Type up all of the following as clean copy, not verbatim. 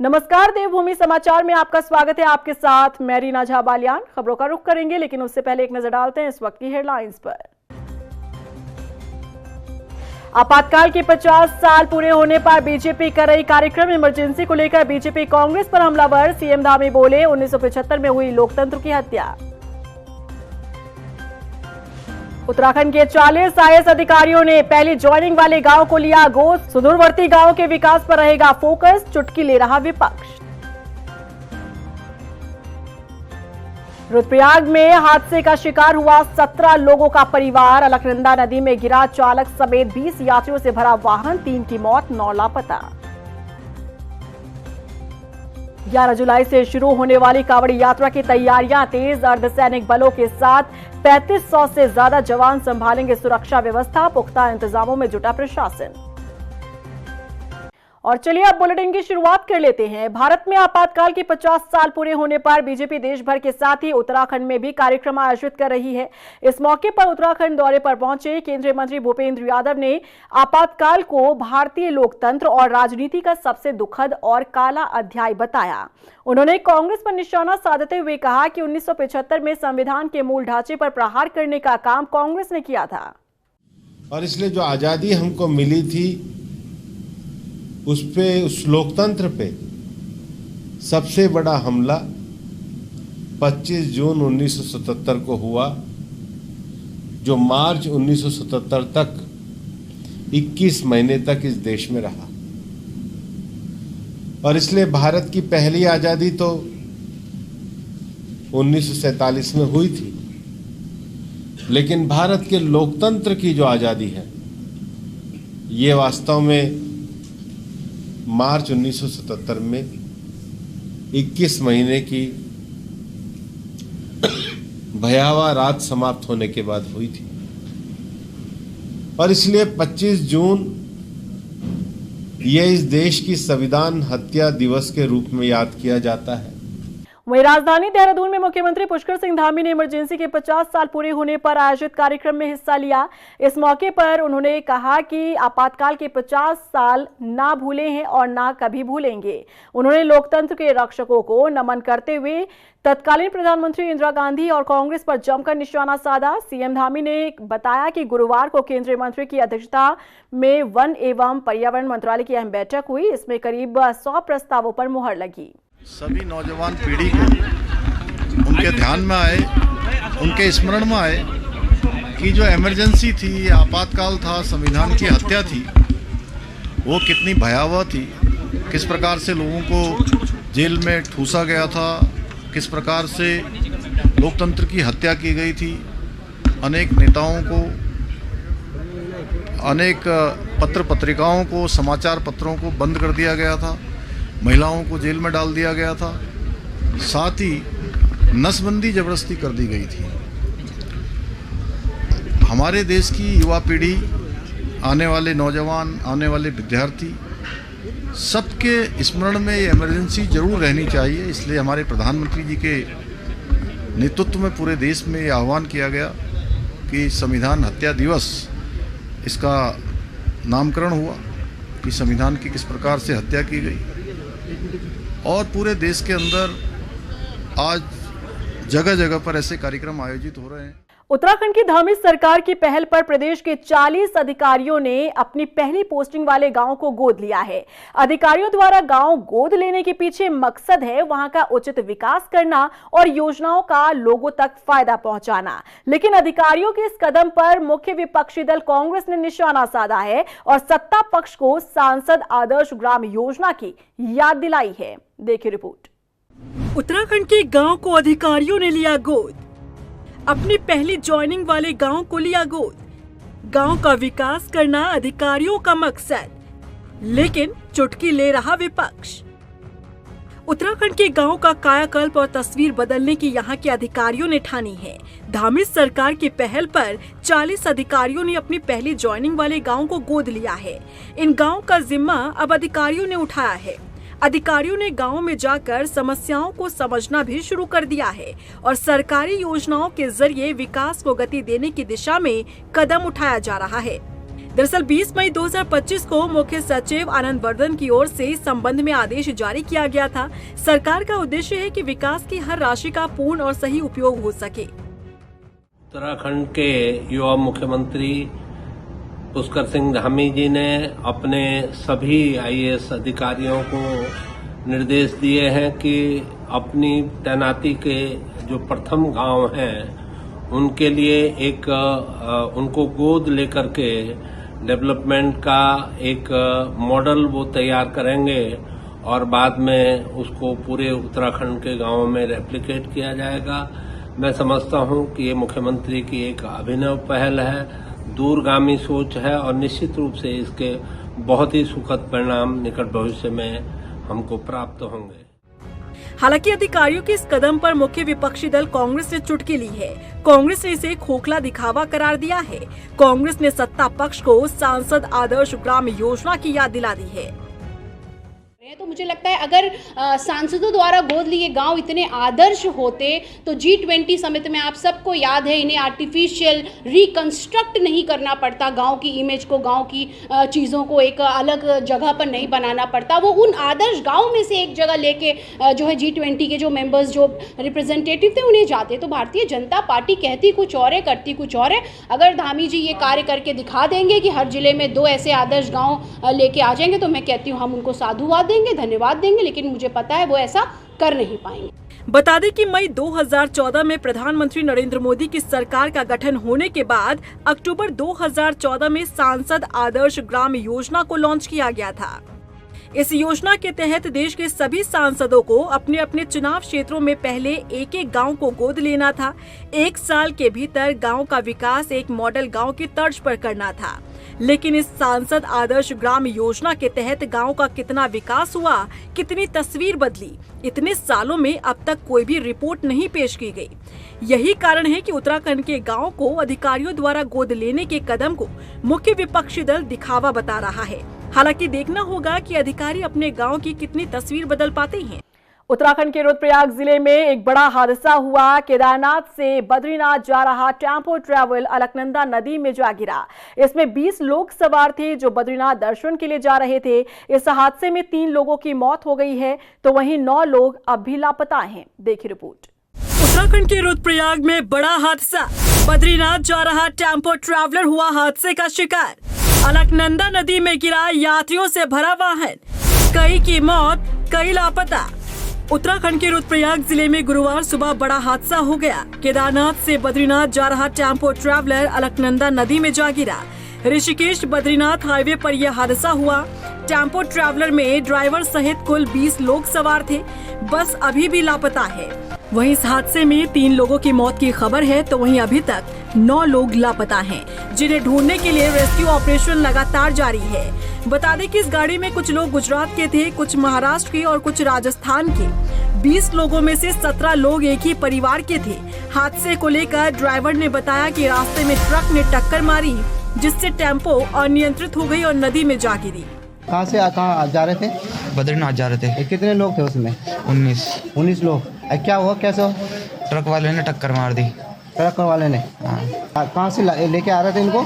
नमस्कार, देवभूमि समाचार में आपका स्वागत है। आपके साथ मैं रीना झा बालियान। खबरों का रुख करेंगे, लेकिन उससे पहले एक नजर डालते हैं इस वक्त की हेडलाइंस पर। आपातकाल के 50 साल पूरे होने पर बीजेपी कर रही कार्यक्रम। इमरजेंसी को लेकर बीजेपी कांग्रेस पर हमलावर। सीएम धामी बोले 1975 में हुई लोकतंत्र की हत्या। उत्तराखंड के 40 आईएएस अधिकारियों ने पहली ज्वाइनिंग वाले गांव को लिया गोद। सुदूरवर्ती गांव के विकास पर रहेगा फोकस, चुटकी ले रहा विपक्ष। रुद्रप्रयाग में हादसे का शिकार हुआ 17 लोगों का परिवार। अलकनंदा नदी में गिरा चालक समेत 20 यात्रियों से भरा वाहन, 3 की मौत, 9 लापता। 11 जुलाई से शुरू होने वाली कांवड़ी यात्रा की तैयारियां तेज। अर्धसैनिक बलों के साथ 3500 से ज्यादा जवान संभालेंगे सुरक्षा व्यवस्था। पुख्ता इंतजामों में जुटा प्रशासन। और चलिए अब बुलेटिन की शुरुआत कर लेते हैं। भारत में आपातकाल के 50 साल पूरे होने पर बीजेपी देश भर के साथ ही उत्तराखंड में भी कार्यक्रम आयोजित कर रही है। इस मौके पर उत्तराखंड दौरे पर पहुंचे केंद्रीय मंत्री भूपेंद्र यादव ने आपातकाल को भारतीय लोकतंत्र और राजनीति का सबसे दुखद और काला अध्याय बताया। उन्होंने कांग्रेस पर निशाना साधते हुए कहा कि 1975 में संविधान के मूल ढांचे पर प्रहार करने का काम कांग्रेस ने किया था, और इसलिए जो आजादी हमको मिली थी उस लोकतंत्र पे सबसे बड़ा हमला 25 जून 1977 को हुआ, जो मार्च 1977 तक 21 महीने तक इस देश में रहा। और इसलिए भारत की पहली आजादी तो 1947 में हुई थी, लेकिन भारत के लोकतंत्र की जो आजादी है ये वास्तव में मार्च 1977 में 21 महीने की भयावह रात समाप्त होने के बाद हुई थी। और इसलिए 25 जून ये इस देश की संविधान हत्या दिवस के रूप में याद किया जाता है। वहीं राजधानी देहरादून में मुख्यमंत्री पुष्कर सिंह धामी ने इमरजेंसी के 50 साल पूरे होने पर आयोजित कार्यक्रम में हिस्सा लिया। इस मौके पर उन्होंने कहा कि आपातकाल के 50 साल ना भूले हैं और ना कभी भूलेंगे। उन्होंने लोकतंत्र के रक्षकों को नमन करते हुए तत्कालीन प्रधानमंत्री इंदिरा गांधी और कांग्रेस पर जमकर निशाना साधा। सीएम धामी ने बताया कि गुरुवार को केंद्रीय मंत्री की अध्यक्षता में वन एवं पर्यावरण मंत्रालय की अहम बैठक हुई। इसमें करीब 100 प्रस्तावों पर मुहर लगी। सभी नौजवान पीढ़ी को उनके ध्यान में आए, उनके स्मरण में आए कि जो इमरजेंसी थी, आपातकाल था, संविधान की हत्या थी, वो कितनी भयावह थी। किस प्रकार से लोगों को जेल में ठूसा गया था, किस प्रकार से लोकतंत्र की हत्या की गई थी। अनेक नेताओं को, अनेक पत्र पत्रिकाओं को, समाचार पत्रों को बंद कर दिया गया था, महिलाओं को जेल में डाल दिया गया था, साथ ही नसबंदी जबरदस्ती कर दी गई थी। हमारे देश की युवा पीढ़ी, आने वाले नौजवान, आने वाले विद्यार्थी, सबके स्मरण में ये इमरजेंसी जरूर रहनी चाहिए। इसलिए हमारे प्रधानमंत्री जी के नेतृत्व में पूरे देश में ये आह्वान किया गया कि संविधान हत्या दिवस इसका नामकरण हुआ कि संविधान की किस प्रकार से हत्या की गई। और पूरे देश के अंदर आज जगह जगह पर ऐसे कार्यक्रम आयोजित हो रहे हैं। उत्तराखंड की धामी सरकार की पहल पर प्रदेश के 40 अधिकारियों ने अपनी पहली पोस्टिंग वाले गांव को गोद लिया है। अधिकारियों द्वारा गांव गोद लेने के पीछे मकसद है वहां का उचित विकास करना और योजनाओं का लोगों तक फायदा पहुंचाना। लेकिन अधिकारियों के इस कदम पर मुख्य विपक्षी दल कांग्रेस ने निशाना साधा है और सत्ता पक्ष को सांसद आदर्श ग्राम योजना की याद दिलाई है। देखिए रिपोर्ट। उत्तराखंड के गाँव को अधिकारियों ने लिया गोद। अपनी पहली ज्वाइनिंग वाले गांव को लिया गोद। गांव का विकास करना अधिकारियों का मकसद, लेकिन चुटकी ले रहा विपक्ष। उत्तराखंड के गांव का कायाकल्प और तस्वीर बदलने की यहां के अधिकारियों ने ठानी है। धामी सरकार की पहल पर 40 अधिकारियों ने अपनी पहली ज्वाइनिंग वाले गांव को गोद लिया है। इन गांव का जिम्मा अब अधिकारियों ने उठाया है। अधिकारियों ने गांव में जाकर समस्याओं को समझना भी शुरू कर दिया है और सरकारी योजनाओं के जरिए विकास को गति देने की दिशा में कदम उठाया जा रहा है। दरअसल 20 मई 2025 को मुख्य सचिव आनंद वर्धन की ओर से इस संबंध में आदेश जारी किया गया था। सरकार का उद्देश्य है कि विकास की हर राशि का पूर्ण और सही उपयोग हो सके। उत्तराखंड के युवा मुख्यमंत्री पुष्कर सिंह धामी जी ने अपने सभी आईएएस अधिकारियों को निर्देश दिए हैं कि अपनी तैनाती के जो प्रथम गांव हैं उनके लिए एक उनको गोद लेकर के डेवलपमेंट का एक मॉडल वो तैयार करेंगे और बाद में उसको पूरे उत्तराखंड के गांवों में रेप्लिकेट किया जाएगा। मैं समझता हूं कि ये मुख्यमंत्री की एक अभिनव पहल है, दूरगामी सोच है और निश्चित रूप से इसके बहुत ही सुखद परिणाम निकट भविष्य में हमको प्राप्त होंगे। हालांकि अधिकारियों के इस कदम पर मुख्य विपक्षी दल कांग्रेस ने चुटकी ली है। कांग्रेस ने इसे खोखला दिखावा करार दिया है। कांग्रेस ने सत्ता पक्ष को सांसद आदर्श ग्राम योजना की याद दिला दी है। तो मुझे लगता है अगर सांसदों द्वारा गोद लिए गांव इतने आदर्श होते तो G20 समिट में आप सबको याद है इन्हें आर्टिफिशियल रिकंस्ट्रक्ट नहीं करना पड़ता, गांव की इमेज को, गांव की चीज़ों को एक अलग जगह पर नहीं बनाना पड़ता। वो उन आदर्श गांव में से एक जगह लेके जो है G20 के जो मेंबर्स, जो रिप्रेजेंटेटिव थे उन्हें जाते। तो भारतीय जनता पार्टी कहती कुछ और है, करती कुछ और है। अगर धामी जी ये कार्य करके दिखा देंगे कि हर जिले में 2 ऐसे आदर्श गाँव लेके आ जाएंगे तो मैं कहती हूँ हम उनको साधुवाद देंगे, धन्यवाद देंगे, लेकिन मुझे पता है वो ऐसा कर नहीं पाएंगे। बता दें कि मई 2014 में प्रधानमंत्री नरेंद्र मोदी की सरकार का गठन होने के बाद अक्टूबर 2014 में सांसद आदर्श ग्राम योजना को लॉन्च किया गया था। इस योजना के तहत देश के सभी सांसदों को अपने अपने चुनाव क्षेत्रों में पहले एक गांव को गोद लेना था। 1 साल के भीतर गांव का विकास एक मॉडल गांव की तर्ज पर करना था। लेकिन इस सांसद आदर्श ग्राम योजना के तहत गांव का कितना विकास हुआ, कितनी तस्वीर बदली, इतने सालों में अब तक कोई भी रिपोर्ट नहीं पेश की गई। यही कारण है कि उत्तराखंड के गांव को अधिकारियों द्वारा गोद लेने के कदम को मुख्य विपक्षी दल दिखावा बता रहा है। हालांकि देखना होगा कि अधिकारी अपने गांव की कितनी तस्वीर बदल पाते हैं। उत्तराखंड के रुद्रप्रयाग जिले में एक बड़ा हादसा हुआ। केदारनाथ से बद्रीनाथ जा रहा टेम्पो ट्रैवल अलकनंदा नदी में जा गिरा। इसमें 20 लोग सवार थे जो बद्रीनाथ दर्शन के लिए जा रहे थे। इस हादसे में 3 लोगों की मौत हो गई है तो वहीं 9 लोग अब भी लापता हैं। देखिए रिपोर्ट। उत्तराखंड के रुद्रप्रयाग में बड़ा हादसा। बद्रीनाथ जा रहा टेम्पो ट्रैवलर हुआ हादसे का शिकार। अलकनंदा नदी में गिरा यात्रियों से भरा वाहन, कई की मौत, कई लापता। उत्तराखंड के रुद्रप्रयाग जिले में गुरुवार सुबह बड़ा हादसा हो गया। केदारनाथ से बद्रीनाथ जा रहा टेम्पो ट्रैवलर अलकनंदा नदी में जा गिरा। ऋषिकेश बद्रीनाथ हाईवे पर यह हादसा हुआ। टेम्पो ट्रैवलर में ड्राइवर सहित कुल 20 लोग सवार थे। बस अभी भी लापता है। वहीं इस हादसे में 3 लोगों की मौत की खबर है तो वहीं अभी तक 9 लोग लापता हैं, जिन्हें ढूंढने के लिए रेस्क्यू ऑपरेशन लगातार जारी है। बता दें कि इस गाड़ी में कुछ लोग गुजरात के थे, कुछ महाराष्ट्र के और कुछ राजस्थान के। 20 लोगों में से 17 लोग एक ही परिवार के थे। हादसे को लेकर ड्राइवर ने बताया कि रास्ते में ट्रक ने टक्कर मारी, जिससे टेम्पो अनियंत्रित हो गई और नदी में जा गिरी। कहाँ से कहाँ जा रहे थे? बद्रीनाथ जा रहे थे। कितने लोग थे उसमें? 19 लोग। क्या हुआ, कैसे हुआ? ट्रक वाले ने टक्कर मार दी। ट्रक वाले ने? हाँ। कहाँ से लेके आ रहे थे इनको?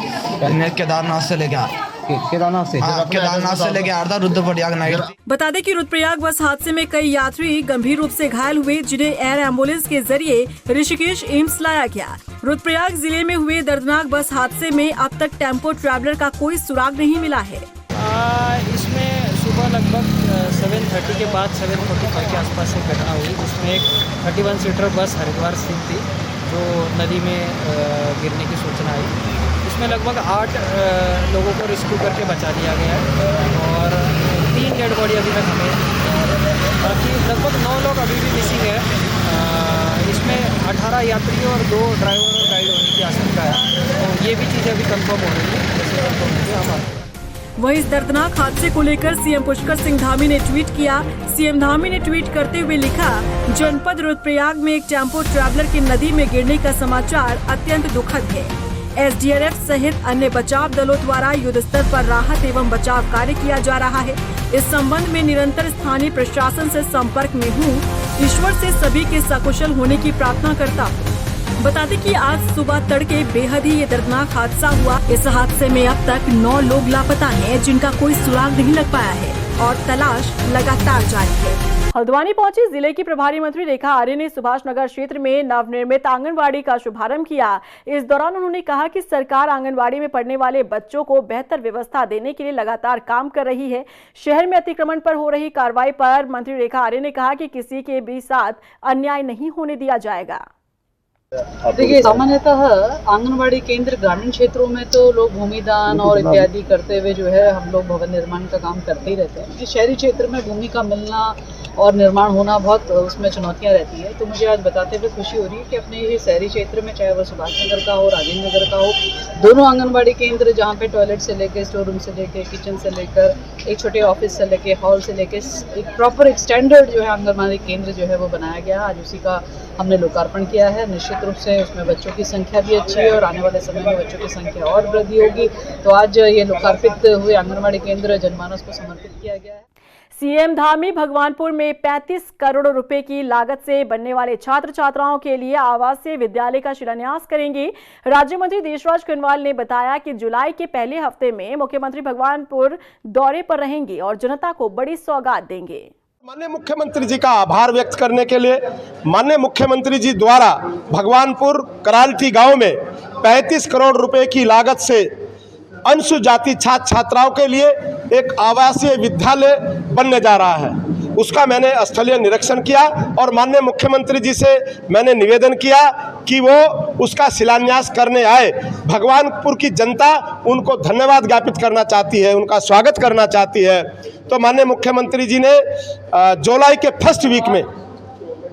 केदारनाथ से लेके केदारनाथ से लेके आ रहा था रुद्रप्रयाग नाइट। बता दें कि रुद्रप्रयाग बस हादसे में कई यात्री गंभीर रूप से घायल हुए, जिन्हें एयर एम्बुलेंस के जरिए ऋषिकेश एम्स लाया गया। रुद्रप्रयाग जिले में हुए दर्दनाक बस हादसे में अब तक टेम्पो ट्रैवलर का कोई सुराग नहीं मिला है। इसमें सुबह लगभग 7:30 के बाद 7:45 के आसपास एक घटना हुई, जिसमें एक 31 सीटर बस हरिद्वार स्थित थी जो नदी में गिरने की सूचना आई। इसमें लगभग 8 लोगों को रेस्क्यू करके बचा लिया गया है और 3 डेड बॉडी अभी तक हमें, बाकी लगभग 9 लोग अभी भी मिसिंग है। इसमें 18 यात्री और 2 ड्राइवर और गाइड होने की आशंका है। तो ये भी चीज़ें अभी कंफर्म हो रही है, जैसे कंफर्म होगी हमारे। वहीं इस दर्दनाक हादसे को लेकर सीएम पुष्कर सिंह धामी ने ट्वीट किया। सीएम धामी ने ट्वीट करते हुए लिखा, जनपद रुद्रप्रयाग में एक टेम्पो ट्रैवलर के नदी में गिरने का समाचार अत्यंत दुखद है। एसडीआरएफ सहित अन्य बचाव दलों द्वारा युद्ध स्तर पर राहत एवं बचाव कार्य किया जा रहा है। इस संबंध में निरंतर स्थानीय प्रशासन से संपर्क में हूँ। ईश्वर से सभी के सकुशल होने की प्रार्थना करता हूँ। बता दें कि आज सुबह तड़के बेहद ही ये दर्दनाक हादसा हुआ। इस हादसे में अब तक 9 लोग लापता हैं, जिनका कोई सुराग नहीं लग पाया है और तलाश लगातार जारी है। हल्द्वानी पहुंची जिले की प्रभारी मंत्री रेखा आर्य ने सुभाष नगर क्षेत्र में नवनिर्मित आंगनवाड़ी का शुभारंभ किया। इस दौरान उन्होंने कहा कि सरकार आंगनवाड़ी में पढ़ने वाले बच्चों को बेहतर व्यवस्था देने के लिए लगातार काम कर रही है। शहर में अतिक्रमण पर हो रही कार्रवाई पर मंत्री रेखा आर्य ने कहा कि किसी के भी साथ अन्याय नहीं होने दिया जाएगा। देखिए, सामान्यतः आंगनवाड़ी केंद्र ग्रामीण क्षेत्रों में तो लोग भूमि दान और इत्यादि करते हुए जो है हम लोग भवन निर्माण का काम करते ही रहते हैं। शहरी क्षेत्र में भूमि का मिलना और निर्माण होना बहुत उसमें चुनौतियां रहती है। तो मुझे आज बताते हुए खुशी हो रही है कि अपने ये शहरी क्षेत्र में, चाहे वो सुभाष नगर का हो, राजेंद्र नगर का हो, दोनों आंगनबाड़ी केंद्र जहाँ पे टॉयलेट से लेकर, स्टोर रूम से लेकर, किचन से लेकर, एक छोटे ऑफिस से लेकर, हॉल से लेकर एक प्रॉपर एक स्टैंडर्ड जो है आंगनबाड़ी केंद्र जो है वो बनाया गया। आज उसी का हमने लोकार्पण किया है। निश्चित रूप से उसमें बच्चों की संख्या भी अच्छी है और आने वाले समय में बच्चों की संख्या और वृद्धि होगी। तो आज ये लोकार्पित हुए आंगनबाड़ी केंद्र जनमानस को समर्पित किया गया है। सीएम धामी भगवानपुर में 35 करोड़ रुपए की लागत से बनने वाले छात्र छात्राओं के लिए आवासीय विद्यालय का शिलान्यास करेंगे। राज्य मंत्री देशराज खनवाल ने बताया कि जुलाई के पहले हफ्ते में मुख्यमंत्री भगवानपुर दौरे पर रहेंगे और जनता को बड़ी सौगात देंगे। माननीय मुख्यमंत्री जी का आभार व्यक्त करने के लिए माननीय मुख्यमंत्री जी द्वारा भगवानपुर करालठी गांव में 35 करोड़ रुपए की लागत से अनुसूचित जाति छात्र छात्राओं के लिए एक आवासीय विद्यालय बनने जा रहा है। उसका मैंने स्थलीय निरीक्षण किया और माननीय मुख्यमंत्री जी से मैंने निवेदन किया कि वो उसका शिलान्यास करने आए। भगवानपुर की जनता उनको धन्यवाद ज्ञापित करना चाहती है, उनका स्वागत करना चाहती है। तो माननीय मुख्यमंत्री जी ने जुलाई के फर्स्ट वीक में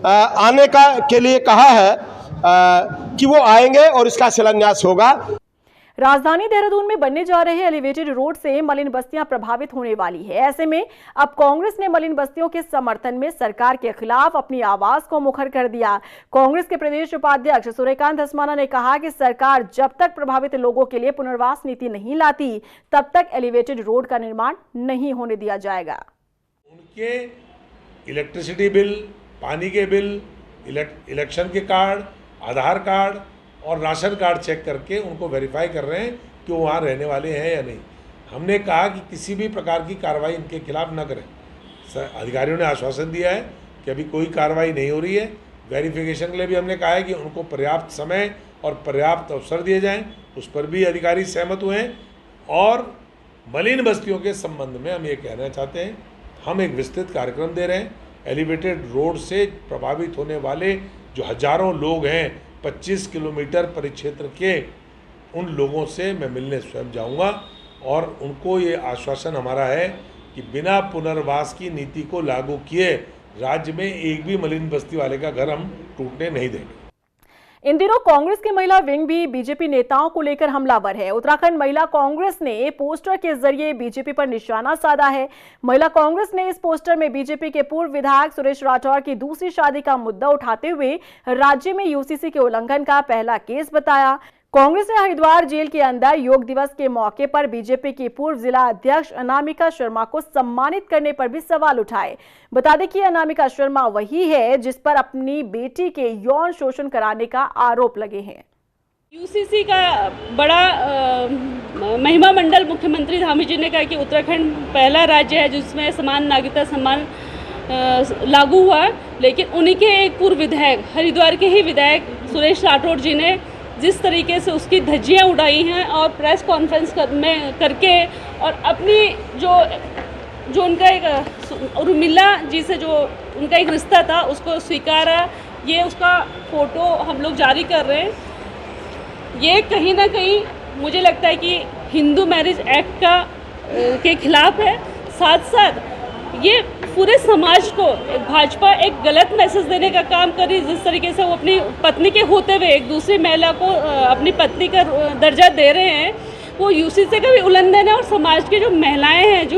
आने के लिए कहा है कि वो आएंगे और इसका शिलान्यास होगा। राजधानी देहरादून में बनने जा रहे एलिवेटेड रोड से मलिन बस्तियां प्रभावित होने वाली है। ऐसे में अब कांग्रेस ने मलिन बस्तियों के समर्थन में सरकार के खिलाफ अपनी आवाज को मुखर कर दिया। कांग्रेस के प्रदेश उपाध्यक्ष सूर्यकांत धस्माना ने कहा कि सरकार जब तक प्रभावित लोगों के लिए पुनर्वास नीति नहीं लाती, तब तक एलिवेटेड रोड का निर्माण नहीं होने दिया जाएगा। उनके इलेक्ट्रिसिटी बिल, पानी के बिल, इलेक्शन के कार्ड, आधार कार्ड और राशन कार्ड चेक करके उनको वेरीफाई कर रहे हैं कि वो वहाँ रहने वाले हैं या नहीं। हमने कहा कि किसी भी प्रकार की कार्रवाई इनके खिलाफ न करें। अधिकारियों ने आश्वासन दिया है कि अभी कोई कार्रवाई नहीं हो रही है। वेरिफिकेशन के लिए भी हमने कहा है कि उनको पर्याप्त समय और पर्याप्त अवसर दिए जाएं, उस पर भी अधिकारी सहमत हुए हैं। और मलिन बस्तियों के संबंध में हम ये कहना चाहते हैं, हम एक विस्तृत कार्यक्रम दे रहे हैं। एलिवेटेड रोड से प्रभावित होने वाले जो हजारों लोग हैं, 25 किलोमीटर परिक्षेत्र के, उन लोगों से मैं मिलने स्वयं जाऊंगा और उनको ये आश्वासन हमारा है कि बिना पुनर्वास की नीति को लागू किए राज्य में एक भी मलिन बस्ती वाले का घर हम टूटने नहीं देंगे। इन दिनों कांग्रेस की महिला विंग भी बीजेपी नेताओं को लेकर हमलावर है। उत्तराखंड महिला कांग्रेस ने पोस्टर के जरिए बीजेपी पर निशाना साधा है। महिला कांग्रेस ने इस पोस्टर में बीजेपी के पूर्व विधायक सुरेश राठौर की दूसरी शादी का मुद्दा उठाते हुए राज्य में यूसीसी के उल्लंघन का पहला केस बताया। कांग्रेस ने हरिद्वार जेल के अंदर योग दिवस के मौके पर बीजेपी की पूर्व जिला अध्यक्ष अनामिका शर्मा को सम्मानित करने पर भी सवाल उठाए। बता दें कि अनामिका शर्मा वही है जिस पर अपनी बेटी के यौन शोषण कराने का आरोप लगे हैं। यूसीसी का बड़ा महिमा मंडल मुख्यमंत्री धामी जी ने कहा कि उत्तराखंड पहला राज्य है जिसमें समान नागरिकता सम्मान लागू हुआ, लेकिन उन्हीं के एक पूर्व विधायक, हरिद्वार के ही विधायक सुरेश राठौर जी ने जिस तरीके से उसकी धज्जियां उड़ाई हैं और प्रेस कॉन्फ्रेंस करके और अपनी जो उनका एक उर्मिला जी से जो उनका एक रिश्ता था उसको स्वीकारा, ये उसका फोटो हम लोग जारी कर रहे हैं। ये कहीं ना कहीं मुझे लगता है कि हिंदू मैरिज एक्ट के खिलाफ है। साथ साथ ये पूरे समाज को भाजपा एक गलत मैसेज देने का काम करी। जिस तरीके से वो अपनी पत्नी के होते हुए एक दूसरी महिला को अपनी पत्नी का दर्जा दे रहे हैं, वो यूसीसी का भी उल्लंघन है और समाज की जो महिलाएं हैं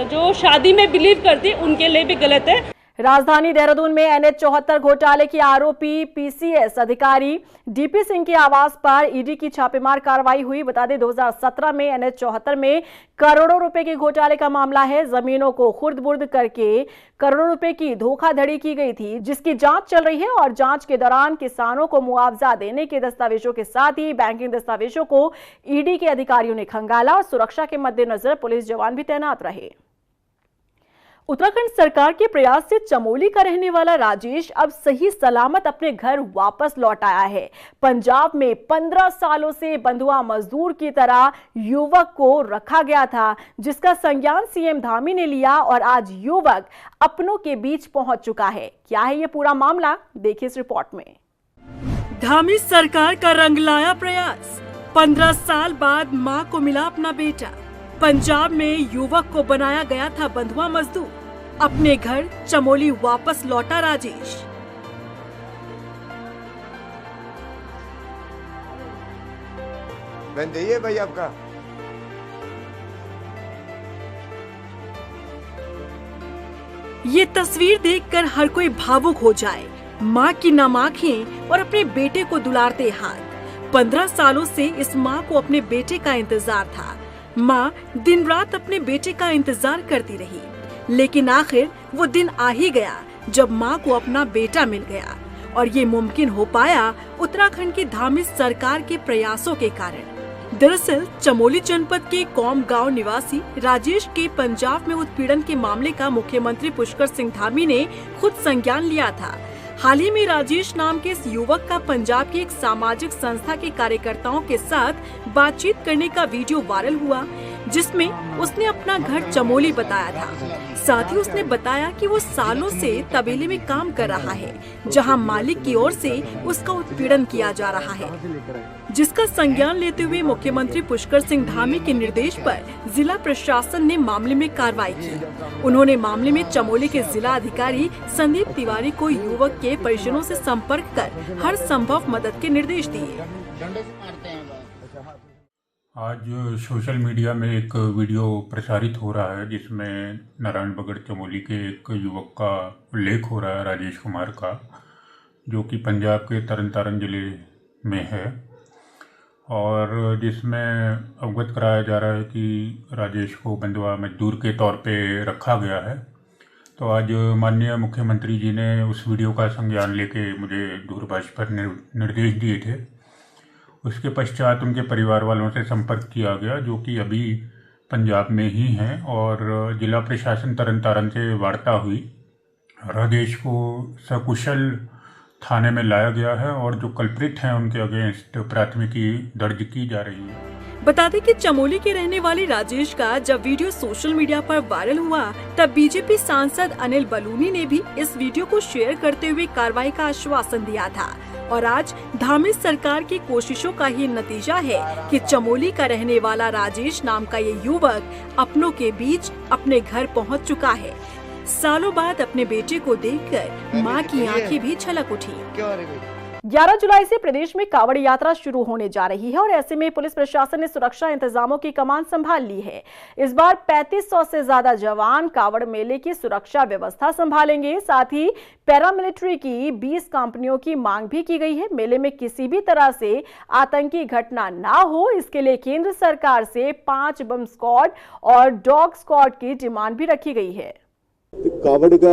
जो शादी में बिलीव करती है उनके लिए भी गलत है। राजधानी देहरादून में NH74 घोटाले के आरोपी PCS अधिकारी DP सिंह के आवास पर ईडी की छापेमार कार्रवाई हुई। बता दें 2017 में NH74 में करोड़ों रुपए के घोटाले का मामला है। जमीनों को खुर्द-बुर्द करके करोड़ों रुपए की धोखाधड़ी की गई थी, जिसकी जांच चल रही है और जांच के दौरान किसानों को मुआवजा देने के दस्तावेजों के साथ ही बैंकिंग दस्तावेजों को ईडी के अधिकारियों ने खंगाला और सुरक्षा के मद्देनजर पुलिस जवान भी तैनात रहे। उत्तराखंड सरकार के प्रयास से चमोली का रहने वाला राजेश अब सही सलामत अपने घर वापस लौट आया है। पंजाब में 15 सालों से बंधुआ मजदूर की तरह युवक को रखा गया था, जिसका संज्ञान CM धामी ने लिया और आज युवक अपनों के बीच पहुंच चुका है। क्या है ये पूरा मामला, देखिए इस रिपोर्ट में। धामी सरकार का रंग लाया प्रयास। 15 साल बाद मां को मिला अपना बेटा। पंजाब में युवक को बनाया गया था बंधुआ मजदूर। अपने घर चमोली वापस लौटा राजेश। बहन चाहिए भाई आपका? ये तस्वीर देखकर हर कोई भावुक हो जाए। माँ की नम आंखें और अपने बेटे को दुलारते हाथ। 15 सालों से इस माँ को अपने बेटे का इंतजार था। माँ दिन रात अपने बेटे का इंतजार करती रही, लेकिन आखिर वो दिन आ ही गया जब माँ को अपना बेटा मिल गया। और ये मुमकिन हो पाया उत्तराखंड की धामी सरकार के प्रयासों के कारण। दरअसल चमोली जनपद के कौम गांव निवासी राजेश के पंजाब में उत्पीड़न के मामले का मुख्यमंत्री पुष्कर सिंह धामी ने खुद संज्ञान लिया था। हाल ही में राजेश नाम के इस युवक का पंजाब की एक सामाजिक संस्था के कार्यकर्ताओं के साथ बातचीत करने का वीडियो वायरल हुआ, जिसमें उसने अपना घर चमोली बताया था। साथ ही उसने बताया कि वो सालों से तबेले में काम कर रहा है, जहां मालिक की ओर से उसका उत्पीड़न किया जा रहा है, जिसका संज्ञान लेते हुए मुख्यमंत्री पुष्कर सिंह धामी के निर्देश पर जिला प्रशासन ने मामले में कार्रवाई की। उन्होंने मामले में चमोली के जिला अधिकारी संदीप तिवारी को युवक के परिजनों से संपर्क कर हर संभव मदद के निर्देश दिए। आज सोशल मीडिया में एक वीडियो प्रसारित हो रहा है, जिसमें नारायणबगड़ चमोली के एक युवक का उल्लेख हो रहा है, राजेश कुमार का, जो कि पंजाब के तरन तारण जिले में है, और जिसमें अवगत कराया जा रहा है कि राजेश को बंधुआ मजदूर के तौर पे रखा गया है। तो आज माननीय मुख्यमंत्री जी ने उस वीडियो का संज्ञान लेके मुझे दूरभाष पर निर्देश दिए थे। उसके पश्चात उनके परिवार वालों से संपर्क किया गया, जो कि अभी पंजाब में ही हैं, और जिला प्रशासन तरन तारण से वार्ता हुई। राजेश को सकुशल थाने में लाया गया है और जो कल्प्रिट हैं उनके अगेंस्ट प्राथमिकी दर्ज की जा रही है। बता दें कि चमोली के रहने वाले राजेश का जब वीडियो सोशल मीडिया पर वायरल हुआ, तब बीजेपी सांसद अनिल बलूनी ने भी इस वीडियो को शेयर करते हुए कार्रवाई का आश्वासन दिया था। और आज धामी सरकार की कोशिशों का ही नतीजा है कि चमोली का रहने वाला राजेश नाम का ये युवक अपनों के बीच अपने घर पहुंच चुका है। सालों बाद अपने बेटे को देखकर मां की आंखें भी छलक उठी। 11 जुलाई से प्रदेश में कांवड़ यात्रा शुरू होने जा रही है और ऐसे में पुलिस प्रशासन ने सुरक्षा इंतजामों की कमान संभाल ली है। इस बार 3500 से ज्यादा जवान कांवड़ मेले की सुरक्षा व्यवस्था संभालेंगे। साथ ही पैरामिलिट्री की 20 कंपनियों की मांग भी की गई है। मेले में किसी भी तरह से आतंकी घटना ना हो, इसके लिए केंद्र सरकार से 5 बम स्क्वाड और डॉग स्क्वाड की डिमांड भी रखी गई है। कांवड़ का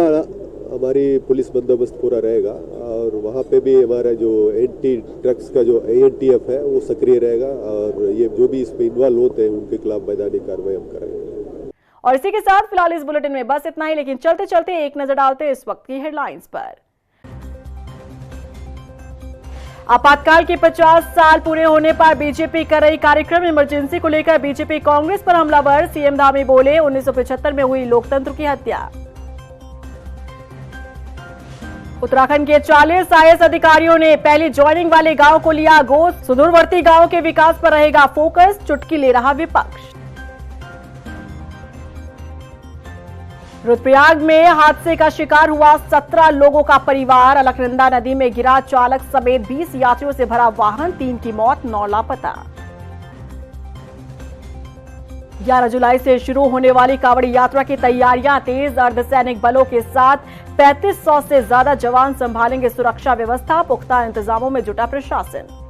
हमारी पुलिस बंदोबस्त पूरा रहेगा और वहाँ पे भी हमारा जो एंटी ड्रग्स का जो ANTF है वो सक्रिय रहेगा और ये जो भी इसमें इन्वॉल्व होते हैं उनके खिलाफ मैदानी कार्रवाई हम करेंगे। और इसी के साथ फिलहाल इस बुलेटिन में बस इतना ही, लेकिन चलते चलते एक नजर डालते इस वक्त की हेडलाइंस पर। आपातकाल के 50 साल पूरे होने पर बीजेपी कर रही कार्यक्रम। इमरजेंसी को लेकर बीजेपी कांग्रेस पर हमलावर। CM धामी बोले 1975 में हुई लोकतंत्र की हत्या। उत्तराखंड के 40 IAS अधिकारियों ने पहली ज्वाइनिंग वाले गांव को लिया गोद। सुदूरवर्ती गांव के विकास पर रहेगा फोकस, चुटकी ले रहा विपक्ष। रुद्रप्रयाग में हादसे का शिकार हुआ 17 लोगों का परिवार। अलकनंदा नदी में गिरा चालक समेत 20 यात्रियों से भरा वाहन, 3 की मौत, 9 लापता। 11 जुलाई से शुरू होने वाली कांवड़ यात्रा की तैयारियां तेज। अर्धसैनिक बलों के साथ 3500 से ज्यादा जवान संभालेंगे सुरक्षा व्यवस्था। पुख्ता इंतजामों में जुटा प्रशासन।